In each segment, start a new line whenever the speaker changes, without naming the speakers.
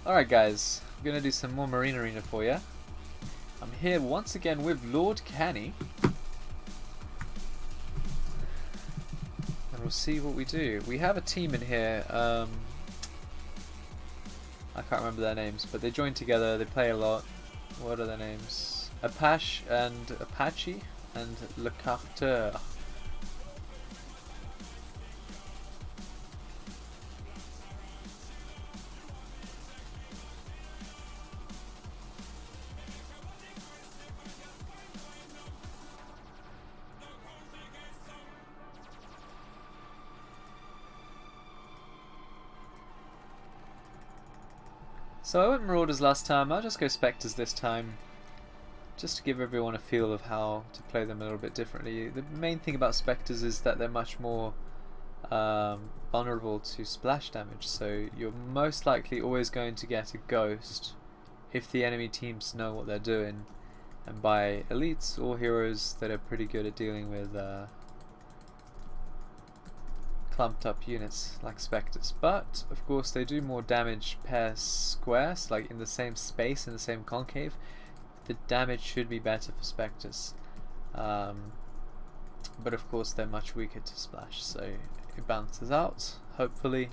Alright guys, I'm going to do some more Marine Arena for you. I'm here once again with Lord Canny. And we'll see what we do. We have a team in here, I can't remember their names, but they join together, they play a lot. What are their names? Apache and Le Carter. So I went Marauders last time, I'll just go Spectres this time, just to give everyone a feel of how to play them a little bit differently. The main thing about Spectres is that they're much more vulnerable to splash damage, so you're most likely always going to get a ghost if the enemy teams know what they're doing, and by elites or heroes that are pretty good at dealing with clumped up units like Spectres. But of course they do more damage per square, so like in the same space, in the same concave, the damage should be better for Spectres, but of course they're much weaker to splash, so it balances out hopefully,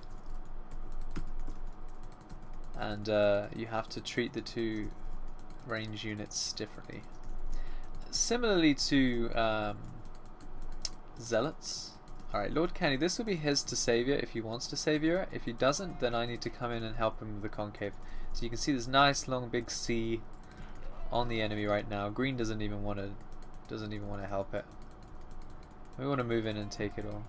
and you have to treat the two range units differently, similarly to Zealots. Alright, Lord Canny, this will be his to Saviour if he wants to Saviour. If he doesn't, then I need to come in and help him with the concave. So you can see this nice long big C on the enemy right now. Green doesn't even want to help it. We want to move in and take it all.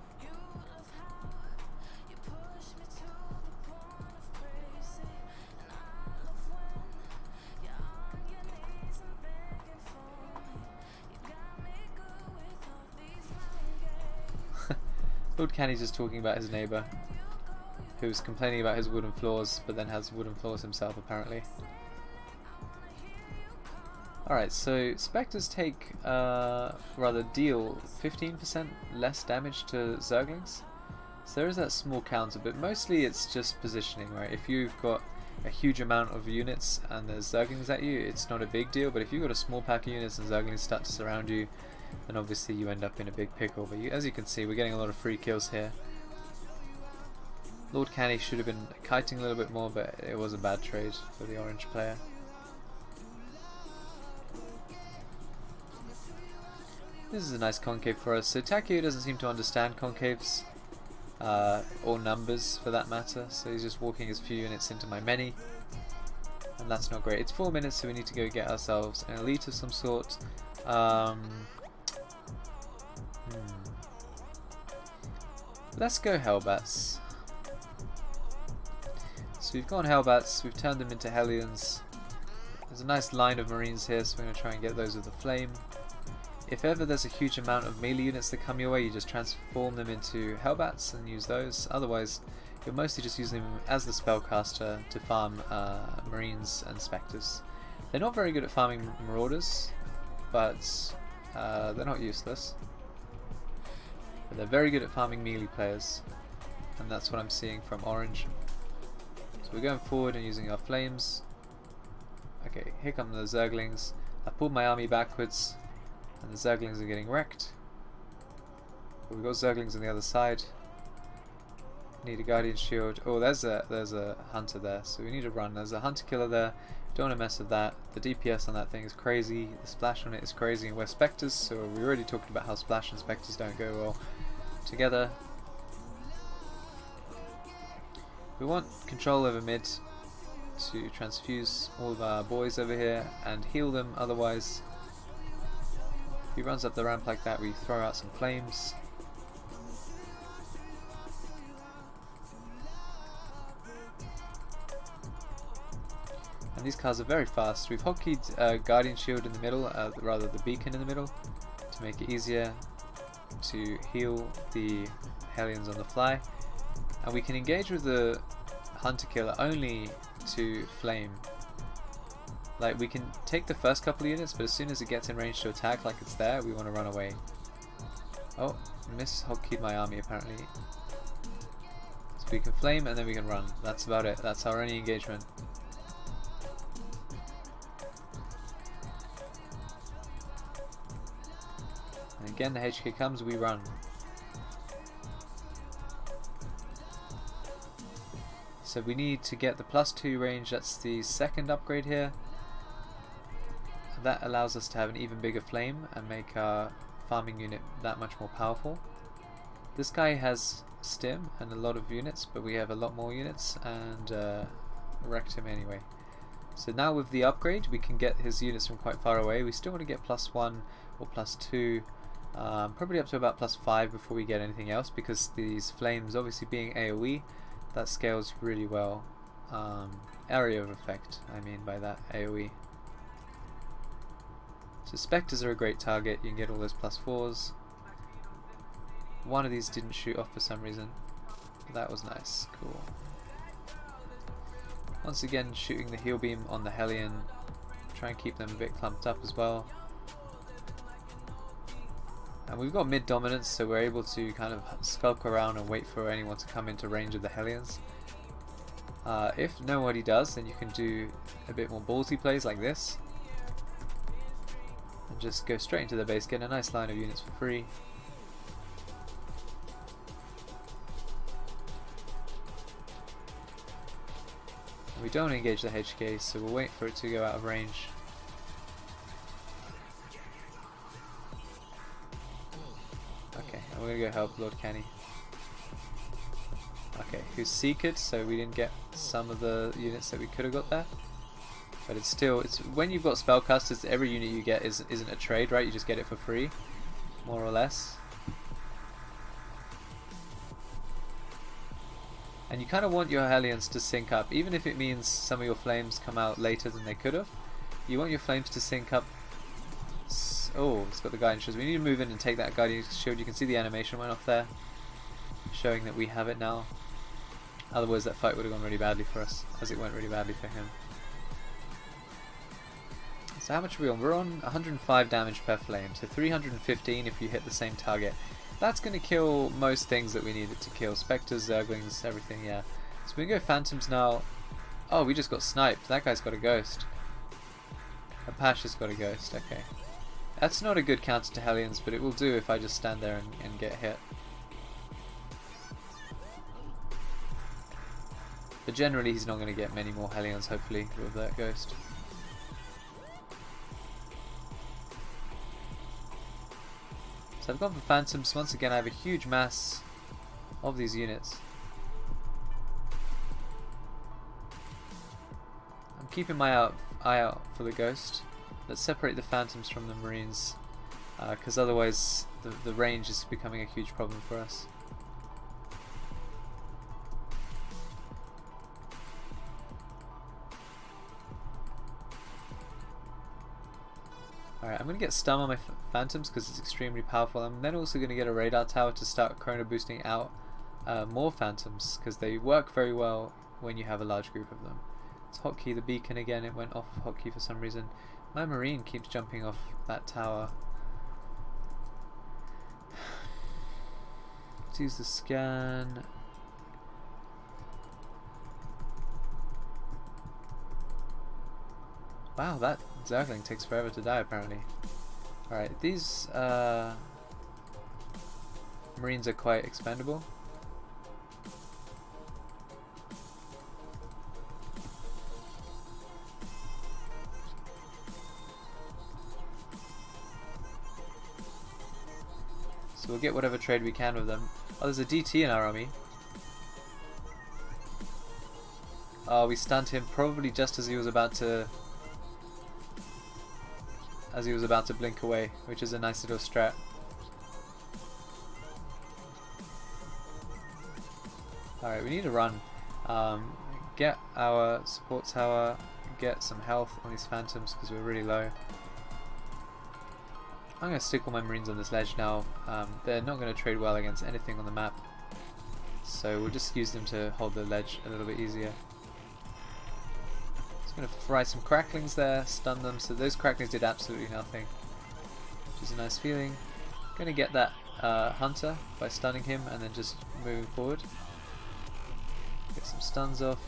Lord Canny's just talking about his neighbour, who's complaining about his wooden floors, but then has wooden floors himself apparently. Alright, so Spectres take, rather deal 15% less damage to Zerglings. So there is that small counter, but mostly it's just positioning, right? If you've got a huge amount of units and there's Zerglings at you, it's not a big deal, but if you've got a small pack of units and Zerglings start to surround you, then obviously you end up in a big pickle. But as you can see, we're getting a lot of free kills here. Lord Canny should have been kiting a little bit more, but it was a bad trade for the orange player. This is a nice concave for us. So Takeo doesn't seem to understand concaves, or numbers for that matter, so he's just walking his few units into my many, and that's not great. It's 4 minutes, so we need to go get ourselves an elite of some sort. Let's go Hellbats. So we've gone Hellbats, we've turned them into Hellions. There's a nice line of Marines here, so we're going to try and get those with the flame. If ever there's a huge amount of melee units that come your way, you just transform them into Hellbats and use those. Otherwise, you're mostly just using them as the spellcaster to farm Marines and Spectres. They're not very good at farming Marauders, but they're not useless. But they're very good at farming melee players, and that's what I'm seeing from orange. So we're going forward and using our flames. Okay, here come the Zerglings. I pulled my army backwards, and the Zerglings are getting wrecked. But we've got Zerglings on the other side. Need a Guardian Shield. Oh, there's a Hunter there, so we need to run. There's a Hunter Killer there. Don't want to mess with that. The DPS on that thing is crazy. The splash on it is crazy, and we're Spectres, so we already talked about how splash and Spectres don't go well together. We want control over mid to transfuse all of our boys over here and heal them. Otherwise, if he runs up the ramp like that, we throw out some flames. And these cars are very fast. We've hotkeyed Guardian Shield in the middle, rather the beacon in the middle, to make it easier to heal the Hellions on the fly. And we can engage with the Hunter Killer only to flame. Like, we can take the first couple of units, but as soon as it gets in range to attack, like it's there, we want to run away. Oh, miskeyed my army apparently. So we can flame and then we can run. That's about it. That's our only engagement. again the HK comes, we run. So we need to get the +2 range, that's the second upgrade here. That allows us to have an even bigger flame and make our farming unit that much more powerful. This guy has stim and a lot of units, but we have a lot more units and wrecked him anyway. So now with the upgrade we can get his units from quite far away. We still want to get +1 or +2, probably up to about +5 before we get anything else, because these flames obviously being AoE, that scales really well. Area of effect, I mean by that, AoE. So spectres are a great target, you can get all those +4s. One of these didn't shoot off for some reason. That was nice, cool. Once again shooting the heal beam on the Hellion, try and keep them a bit clumped up as well. And we've got mid dominance, so we're able to kind of skulk around and wait for anyone to come into range of the Hellions. If nobody does, then you can do a bit more ballsy plays like this. And just go straight into the base, get a nice line of units for free. We don't engage the HK, so we'll wait for it to go out of range. Okay, and we're gonna go help Lord Kenny. Okay, who's Seeked, so we didn't get some of the units that we could have got there. But it's still, when you've got spellcasters, every unit you get isn't a trade, right? You just get it for free, more or less. And you kind of want your Hellions to sync up, even if it means some of your flames come out later than they could have. You want your flames to sync up. Oh, it's got the guidance shield. We need to move in and take that guidance shield. You can see the animation went off there, showing that we have it now. Otherwise that fight would have gone really badly for us, as it went really badly for him. So how much are we on? We're on 105 damage per flame, so 315 if you hit the same target. That's going to kill most things that we need it to kill. Spectres, Zerglings, everything, yeah. So we can go Phantoms now. Oh, we just got sniped. That guy's got a ghost. Apache's got a ghost, okay. That's not a good counter to Hellions, but it will do if I just stand there and get hit. But generally he's not going to get many more Hellions, hopefully, with that ghost. So I've gone for Phantoms. Once again I have a huge mass of these units. I'm keeping my eye out for the ghost. Let's separate the Phantoms from the Marines, because otherwise the range is becoming a huge problem for us. Alright, I'm going to get stun on my Phantoms because it's extremely powerful. I'm then also going to get a radar tower to start chrono boosting out more Phantoms, because they work very well when you have a large group of them. It's hotkey the beacon again, it went off hotkey for some reason. My Marine keeps jumping off that tower. Let's use the scan. Wow, that Zergling takes forever to die apparently. Alright, these Marines are quite expendable. So we'll get whatever trade we can with them. Oh, there's a DT in our army. Oh, we stunned him probably just as he was about to blink away, which is a nice little strat. Alright, we need to run. Get our support tower, get some health on these Phantoms because we're really low. I'm going to stick all my Marines on this ledge now. They're not going to trade well against anything on the map, so we'll just use them to hold the ledge a little bit easier. Just going to fry some cracklings there, stun them, so those cracklings did absolutely nothing, which is a nice feeling. Going to get that hunter by stunning him and then just moving forward. Get some stuns off,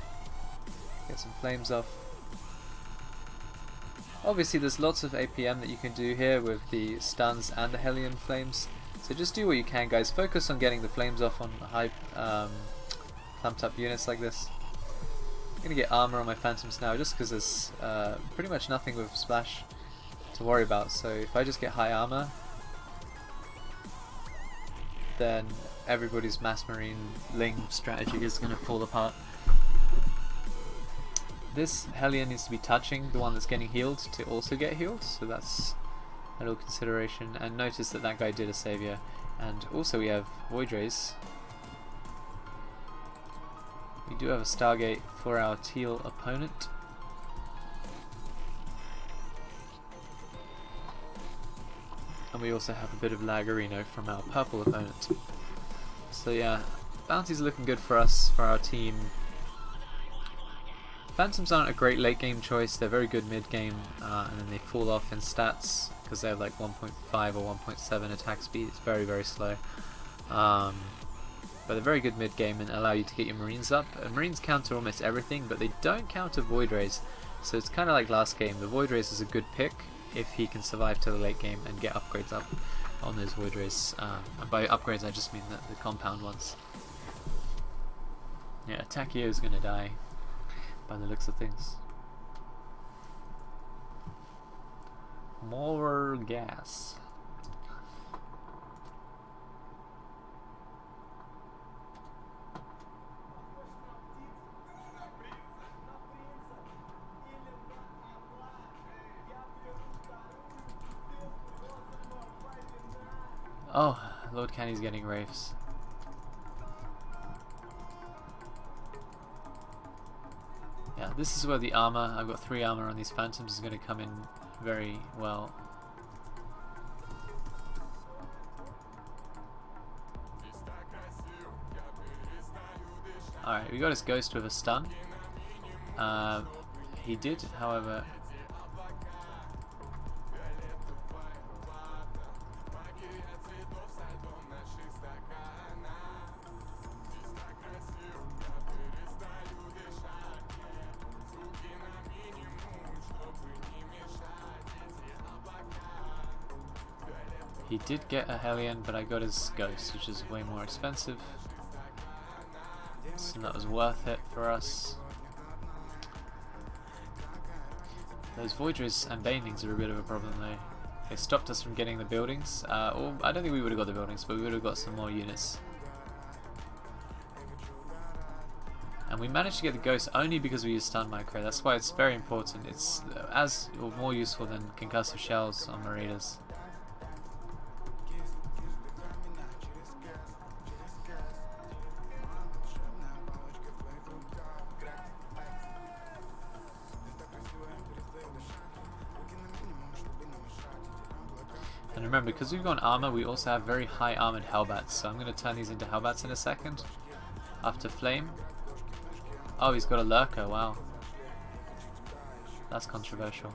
get some flames off. Obviously there's lots of APM that you can do here with the stuns and the Hellion flames, so just do what you can, guys. Focus on getting the flames off on high clumped up units like this. I'm going to get armor on my Phantoms now just because there's pretty much nothing with splash to worry about, so if I just get high armor, then everybody's mass marine ling strategy is going to fall apart. This Hellion needs to be touching the one that's getting healed to also get healed, so that's a little consideration. And notice that that guy did a savior. And also we have Void Rays. We do have a Stargate for our teal opponent. And we also have a bit of Lagarino from our purple opponent. So yeah, bounties are looking good for us, for our team. Phantoms aren't a great late game choice, they're very good mid game, and then they fall off in stats because they have like 1.5 or 1.7 attack speed. It's very, very slow. But they're very good mid game and allow you to get your Marines up. And Marines counter almost everything, but they don't counter Void Rays. So it's kind of like last game. The Void Rays is a good pick if he can survive to the late game and get upgrades up on those Void Rays. And by upgrades I just mean the compound ones. Yeah, Takio is going to die by the looks of things. More gas. Oh, Lord Canny's getting Wraiths. Yeah, this is where the armor, I've got 3 armor on these Phantoms, is going to come in very well. Alright, we got his Ghost with a stun. He did, however... He did get a Hellion, but I got his Ghost, which is way more expensive. So that was worth it for us. Those Void Rays and Banelings are a bit of a problem though. They stopped us from getting the buildings. Or I don't think we would have got the buildings, but we would have got some more units. And we managed to get the Ghost only because we used Stun Micro. That's why it's very important. It's as or more useful than Concussive Shells on Maraiders. And remember, because we've got armor, we also have very high armored Hellbats, so I'm going to turn these into Hellbats in a second. After Flame. Oh, he's got a Lurker, wow. That's controversial.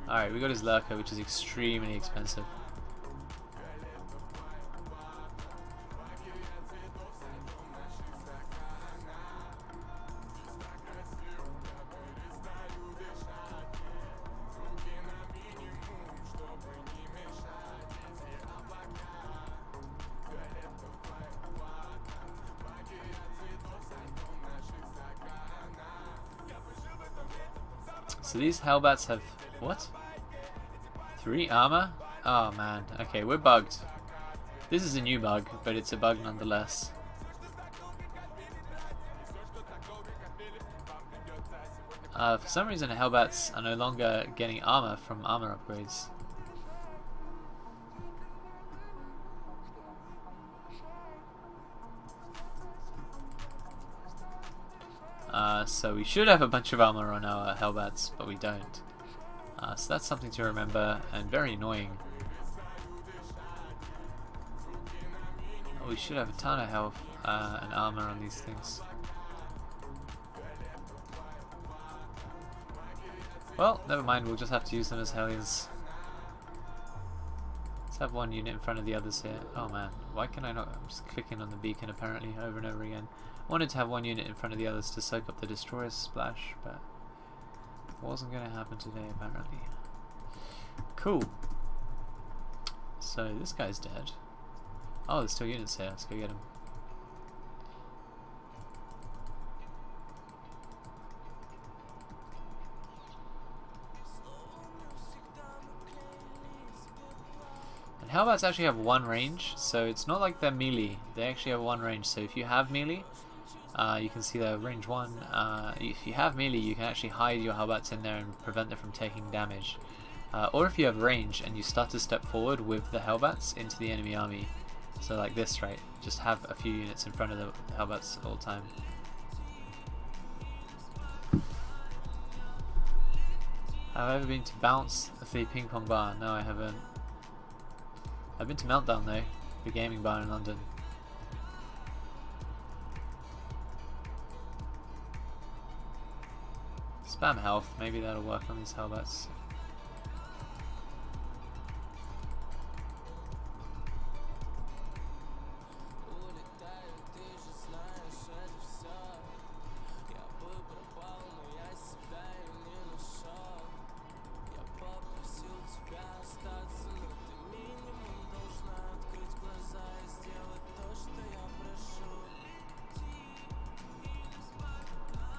Alright, we got his Lurker, which is extremely expensive. So these Hellbats have, what? 3 armor? Oh man, okay, we're bugged. This is a new bug, but it's a bug nonetheless. For some reason Hellbats are no longer getting armor from armor upgrades. So we should have a bunch of armor on our Hellbats, but we don't. So that's something to remember, and very annoying. We should have a ton of health and armor on these things. Well, never mind, we'll just have to use them as Hellions. Let's have one unit in front of the others here. Oh man, why can I not? I'm just clicking on the beacon apparently over and over again. I wanted to have one unit in front of the others to soak up the destroyer's splash, but it wasn't going to happen today apparently. Cool. So this guy's dead. Oh, there's still units here. Let's go get him. And Hellbats actually have one range, so it's not like they're melee. They actually have one range. So if you have melee, you can see they're range 1. If you have melee, you can actually hide your Hellbats in there and prevent them from taking damage. Or if you have range and you start to step forward with the Hellbats into the enemy army, so like this, right? Just have a few units in front of the Hellbats all the time. Have I ever been to Bounce, the ping pong bar? No, I haven't. I've been to Meltdown though, the gaming bar in London. Spam health, maybe that'll work on these Hellbats.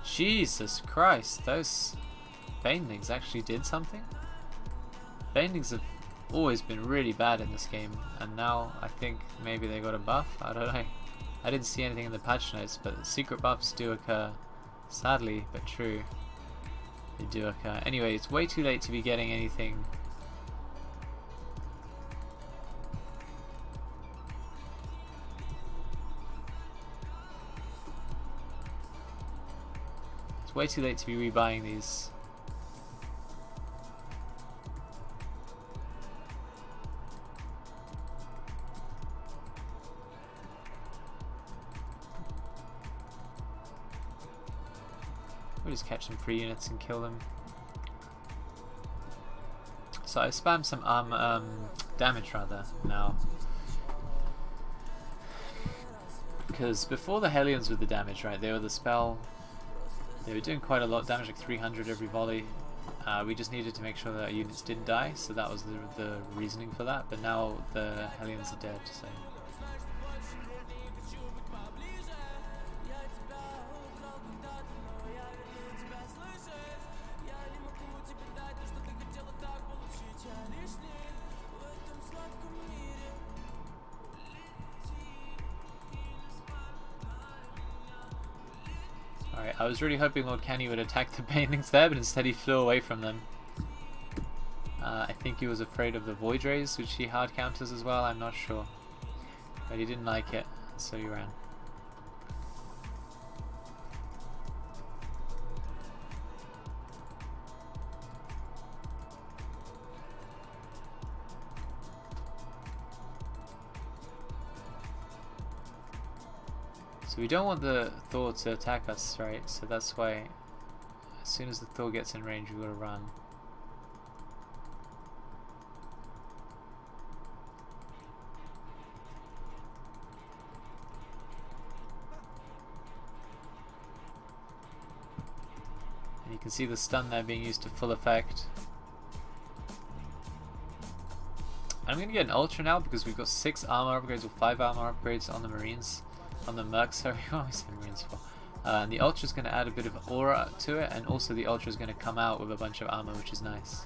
Jesus Christ, those Banelings actually did something? Banelings have always been really bad in this game, and now I think maybe they got a buff? I don't know. I didn't see anything in the patch notes, but secret buffs do occur. Sadly, but true. They do occur. Anyway, it's way too late to be getting anything. It's way too late to be rebuying these. We'll just catch some free units and kill them. So I spammed some damage rather now. Because before the Hellions with the damage, right, they were the spell. They were doing quite a lot of damage, like 300 every volley. We just needed to make sure that our units didn't die, so that was the reasoning for that. But now the Hellions are dead, so. Alright, I was really hoping Lord Kenny would attack the Banelings there, but instead he flew away from them. I think he was afraid of the Void Rays, which he hard counters as well, I'm not sure. But he didn't like it, so he ran. So we don't want the Thor to attack us, right? So that's why as soon as the Thor gets in range, we gotta run. And you can see the stun there being used to full effect. I'm gonna get an Ultra now because we've got 6 armor upgrades or 5 armor upgrades on the Marines. On the Mercs, sorry, what am I saying Marines for? And the Ultra is going to add a bit of aura to it, and also the Ultra is going to come out with a bunch of armor, which is nice.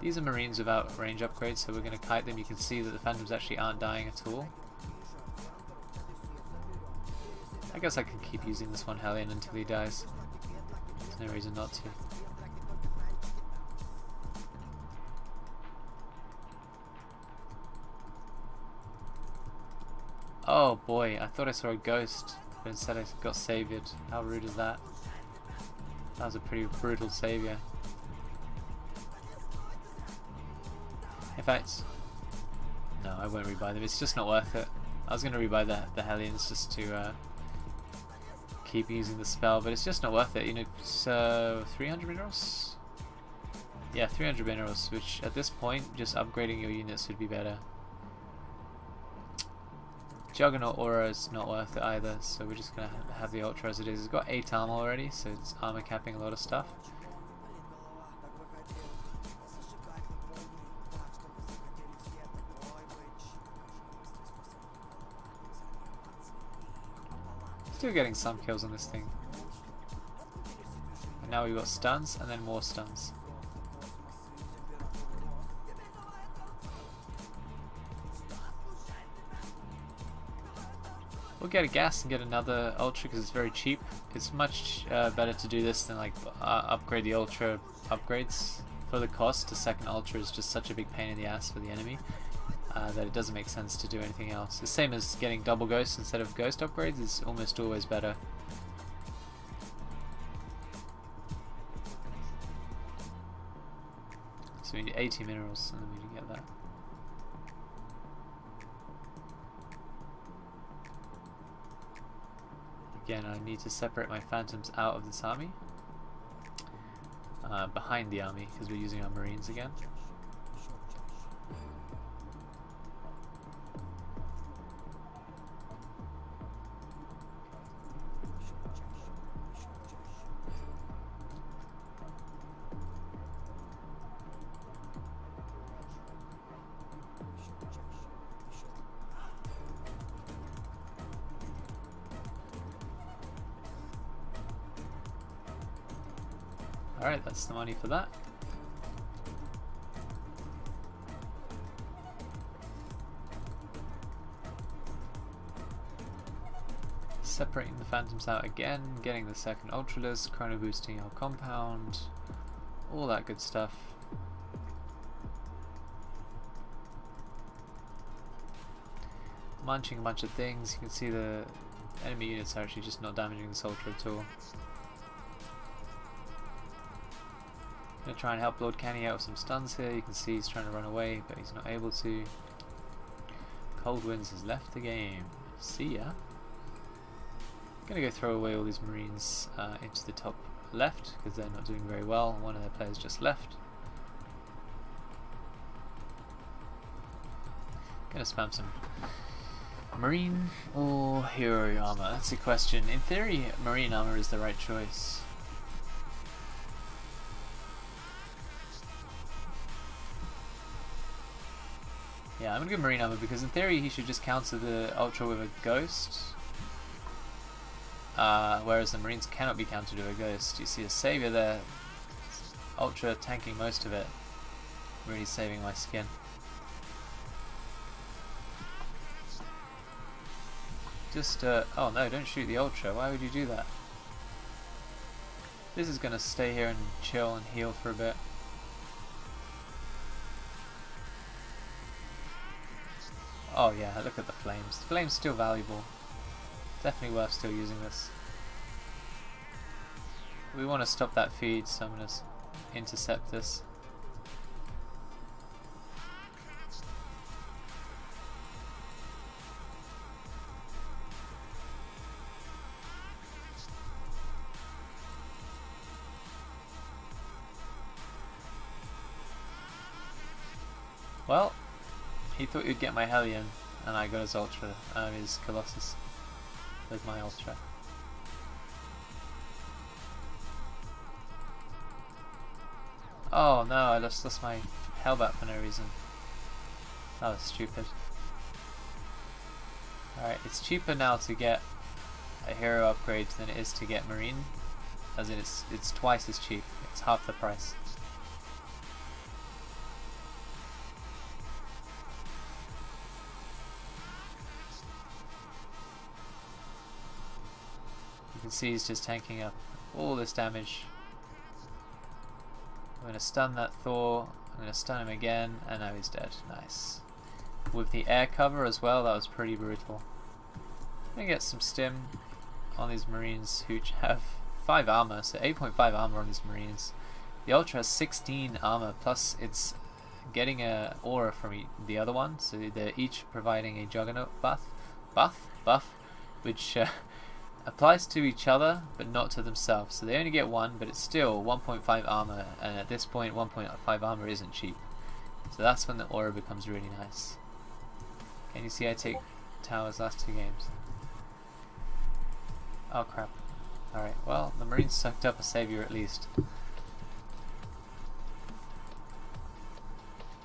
These are Marines without range upgrades, so we're going to kite them. You can see that the Phantoms actually aren't dying at all. I guess I can keep using this one Hellion until he dies. There's no reason not to. Oh boy, I thought I saw a ghost, but instead I got saviored. How rude is that? That was a pretty brutal savior. In fact, no, I won't rebuy them. It's just not worth it. I was going to rebuy the Hellions just to keep using the spell, but it's just not worth it. You know, so 300 minerals? Yeah, 300 minerals, which at this point, just upgrading your units would be better. Juggernaut Aura is not worth it either, so we're just going to have the Ultra as it is. It's got 8 armor already, so it's armor capping a lot of stuff. Still getting some kills on this thing. And now we've got stuns, and then more stuns. We'll get a gas and get another Ultra because it's very cheap. It's much better to do this than like upgrade the Ultra upgrades. For the cost, the second Ultra is just such a big pain in the ass for the enemy that it doesn't make sense to do anything else. The same as getting double Ghost instead of Ghost upgrades is almost always better. So we need 80 minerals and then we can get that. Again, I need to separate my Phantoms out of this army. Behind the army, because we're using our Marines again. Alright, that's the money for that. Separating the Phantoms out again, getting the second Ultralisk, chrono boosting our compound, all that good stuff. Munching a bunch of things. You can see the enemy units are actually just not damaging this Ultra at all. Gonna try and help Lord Canny out with some stuns here. You can see he's trying to run away, but he's not able to. Cold Winds has left the game. See ya. Gonna go throw away all these Marines into the top left because they're not doing very well. One of their players just left. Gonna spam some Marine or Hero armor. That's the question. In theory, Marine armor is the right choice. Yeah, I'm gonna go Marine armor because in theory he should just counter the Ultra with a Ghost. Whereas the Marines cannot be countered with a Ghost. You see a Savior there, Ultra tanking most of it. Really saving my skin. Just, oh no, don't shoot the Ultra. Why would you do that? This is gonna stay here and chill and heal for a bit. Oh yeah, look at the flames. The flame's still valuable. Definitely worth still using this. We want to stop that feed, so I'm going to intercept this. Well, he thought you'd get my Hellion, and I got his Ultra, his Colossus, with my Ultra. Oh no, I lost my Hellbat for no reason. That was stupid. Alright, it's cheaper now to get a hero upgrade than it is to get Marine, as in it's twice as cheap, it's half the price. You can see he's just tanking up all this damage. I'm going to stun that Thor, I'm going to stun him again, and now he's dead. Nice. With the air cover as well, that was pretty brutal. I'm going to get some stim on these Marines who have 5 armor, so 8.5 armor on these Marines. The Ultra has 16 armor, plus it's getting a aura from the other one, so they're each providing a Juggernaut buff, which applies to each other, but not to themselves. So they only get 1, but it's still 1.5 armor, and at this point 1.5 armor isn't cheap. So that's when the aura becomes really nice. Can you see I take towers last 2 games? Oh crap. Alright, well, the Marines sucked up a savior at least.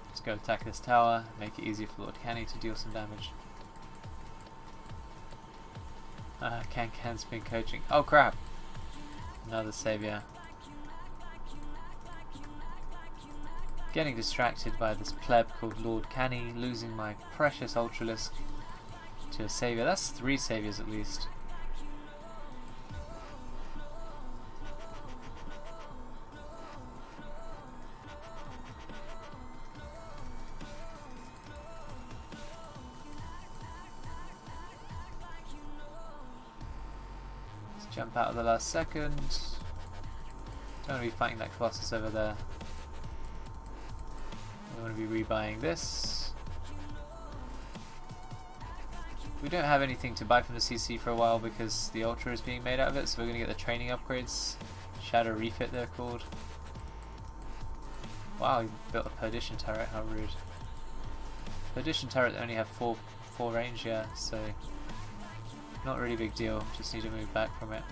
Let's go attack this tower, make it easier for Lord Canny to deal some damage. Can's been coaching. Oh crap! Another savior. Getting distracted by this pleb called Lord Canny, losing my precious Ultralisk to a savior. That's 3 saviors at least. Jump out of the last second. Don't want to be fighting that Colossus over there. We want to be rebuying this. We don't have anything to buy from the CC for a while because the Ultra is being made out of it, so we're going to get the training upgrades. Shadow Refit they're called. Wow, he built a Perdition turret, how rude. Perdition turret only have 4 range, yeah, so not really a big deal, just need to move back from it.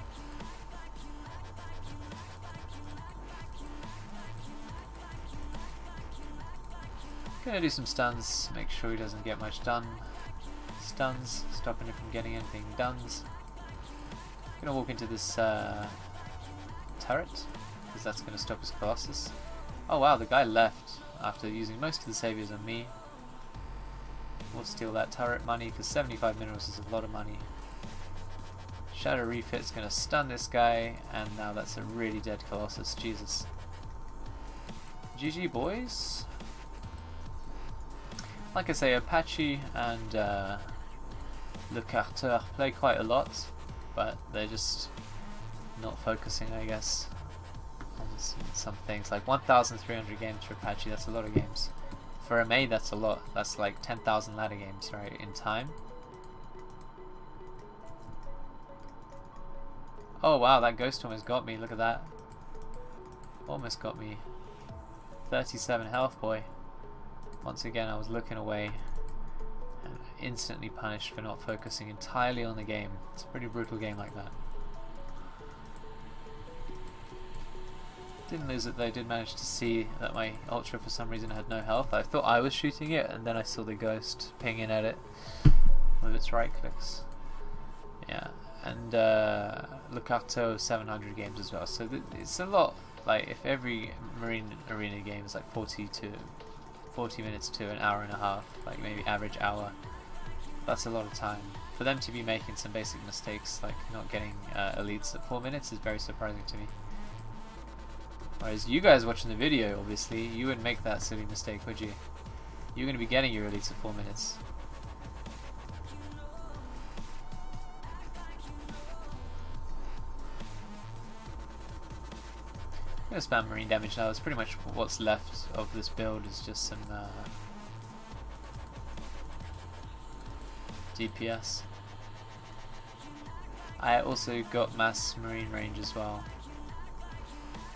Gonna do some stuns, make sure he doesn't get much done. Stuns, stopping him from getting anything done. Gonna walk into this turret, because that's gonna stop his Colossus. Oh wow, the guy left after using most of the saviors on me. We'll steal that turret money, because 75 minerals is a lot of money. Shadow Refit's gonna stun this guy, and now that's a really dead Colossus, Jesus. GG boys. Like I say, Apache and Le Carter play quite a lot, but they're just not focusing, I guess, on some things. Like 1,300 games for Apache, that's a lot of games. For a maid, that's a lot. That's like 10,000 ladder games, right, in time. Oh wow, that ghost almost got me, look at that. Almost got me. 37 health, boy. Once again, I was looking away and instantly punished for not focusing entirely on the game. It's a pretty brutal game like that. Didn't lose it though, I did manage to see that my Ultra for some reason had no health. I thought I was shooting it, and then I saw the ghost pinging at it with its right clicks. Yeah. And Lucato 700 games as well, so it's a lot. Like if every Marine Arena game is like 40 minutes to an hour and a half, like maybe average hour, that's a lot of time. For them to be making some basic mistakes like not getting elites at 4 minutes is very surprising to me. Whereas you guys watching the video, obviously, you wouldn't make that silly mistake, would you? You're going to be getting your elites at 4 minutes. I'm going to spam marine damage now. That's pretty much what's left of this build, is just some DPS. I also got mass marine range as well.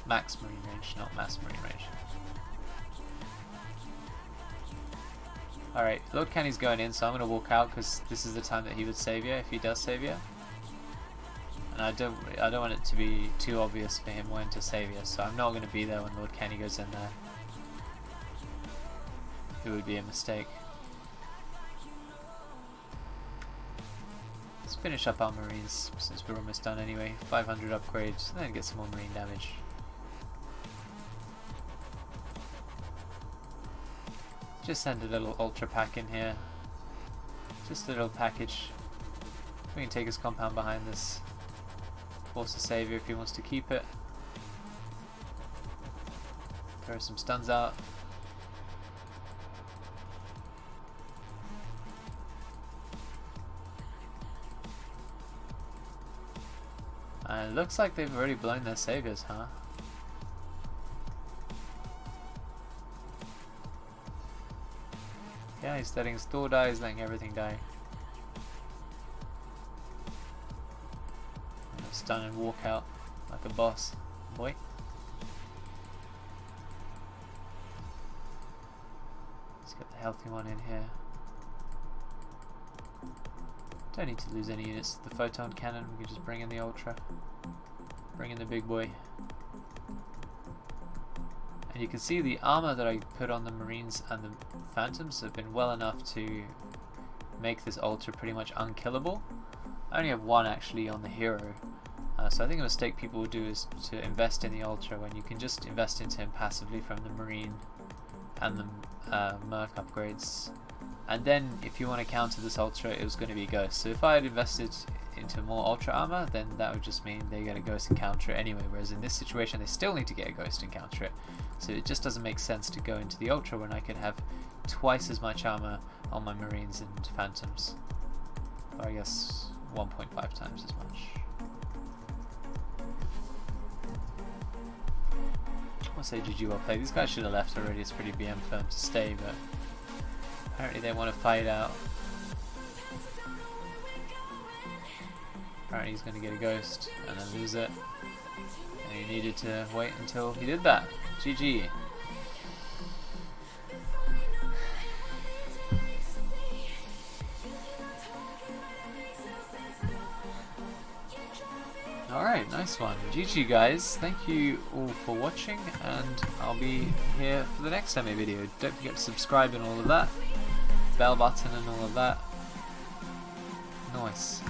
Max marine range, not mass marine range. Alright, Lord Canny's going in, so I'm going to walk out because this is the time that he would save you, if he does save you. And I don't want it to be too obvious for him when to save you, so I'm not going to be there when Lord Canny goes in there. It would be a mistake. Let's finish up our marines since we're almost done anyway. 500 upgrades, and then get some more marine damage. Just send a little ultra pack in here. Just a little package. We can take his compound behind this. Force a savior if he wants to keep it. Throw some stuns out. And it looks like they've already blown their saviors, huh? Yeah, he's letting his Thor die, he's letting everything die. stun and walk out like a boss. Boy. Let's get the healthy one in here. Don't need to lose any units to the photon cannon, we can just bring in the Ultra. Bring in the big boy. And you can see the armor that I put on the Marines and the Phantoms have been well enough to make this Ultra pretty much unkillable. I only have one actually on the hero, so I think a mistake people will do is to invest in the Ultra when you can just invest into him passively from the Marine and the Merc upgrades. And then if you want to counter this Ultra, it was going to be Ghost. So if I had invested into more Ultra armor, then that would just mean they get a Ghost and counter it anyway, whereas in this situation they still need to get a Ghost and counter it. So it just doesn't make sense to go into the Ultra when I could have twice as much armor on my Marines and Phantoms. Or I guess 1.5 times as much. I'll say GG, well played. These guys should have left already, it's pretty BM for them to stay, but apparently they want to fight out. Apparently he's going to get a Ghost and then lose it. And he needed to wait until he did that. GG. Alright, nice one. GG guys, thank you all for watching, and I'll be here for the next MA video. Don't forget to subscribe and all of that. Bell button and all of that. Nice.